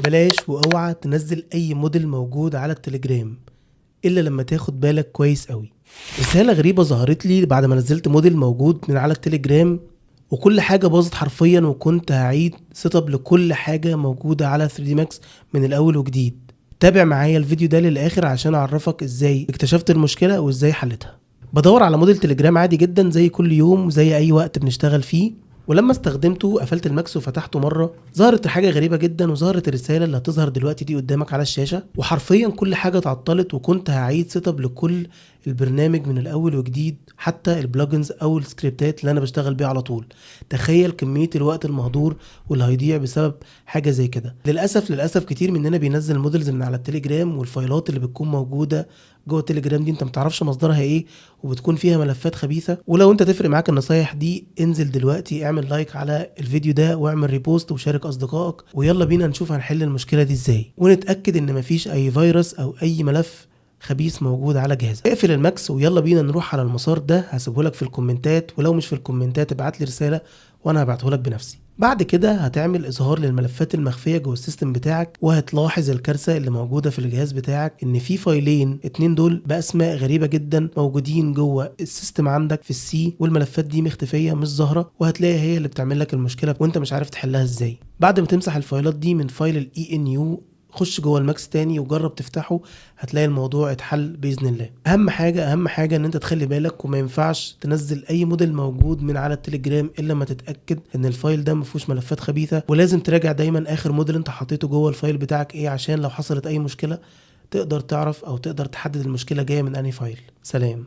بلاش واوعى تنزل اي موديل موجود على التليجرام الا لما تاخد بالك كويس قوي. رسالة غريبة ظهرت لي بعد ما نزلت موديل موجود من على التليجرام وكل حاجة باظت حرفيا، وكنت هعيد سيت اب لكل حاجة موجودة على 3D Max من الاول وجديد. تابع معايا الفيديو ده للاخر عشان اعرفك ازاي اكتشفت المشكلة وازاي حلتها. بدور على موديل تليجرام عادي جدا زي كل يوم وزي اي وقت بنشتغل فيه، ولما استخدمته قفلت الماكس وفتحته مره، ظهرت حاجه غريبه جدا وظهرت الرساله اللي هتظهر دلوقتي دي قدامك على الشاشه، وحرفيا كل حاجه اتعطلت وكنت هعيد سيت اب لكل البرنامج من الاول وجديد، حتى البلجنز او السكريبتات اللي انا بشتغل بيها على طول. تخيل كميه الوقت المهدور واللي هيضيع بسبب حاجه زي كده. للاسف كتير مننا بينزل موديلز من على التليجرام، والفايلات اللي بتكون موجوده جوه التليجرام دي انت متعرفش مصدرها ايه، وبتكون فيها ملفات خبيثه. ولو انت تفرق معاك النصايح دي انزل دلوقتي اعمل لايك على الفيديو ده واعمل ريبوست وشارك اصدقائك، ويلا بينا نشوف هنحل المشكله دي ازاي، ونتاكد ان مفيش اي فيروس او اي ملف خبيث موجود على جهازك. اقفل الماكس ويلا بينا نروح على المسار ده، هسيبهولك في الكومنتات، ولو مش في الكومنتات ابعت لي رساله وانا هبعتهولك بنفسي. بعد كده هتعمل اظهار للملفات المخفيه جوه السيستم بتاعك، وهتلاحظ الكارثه اللي موجوده في الجهاز بتاعك ان في فايلين اتنين دول باسماء غريبه جدا موجودين جوه السيستم عندك في السي، والملفات دي مختفيه مش ظاهره، وهتلاقي هي اللي بتعمل لك المشكله وانت مش عارف تحلها ازاي. بعد ما تمسح الفايلات دي من فايل الاي ان يو، خش جوه الماكس تاني وجرب تفتحه، هتلاقي الموضوع اتحل باذن الله. اهم حاجه ان انت تخلي بالك، وما ينفعش تنزل اي موديل موجود من على التليجرام الا ما تتاكد ان الفايل ده ما فيهوش ملفات خبيثه، ولازم تراجع دايما اخر موديل انت حطيته جوه الفايل بتاعك ايه، عشان لو حصلت اي مشكله تقدر تعرف او تقدر تحدد المشكله جايه من انهي فايل. سلام.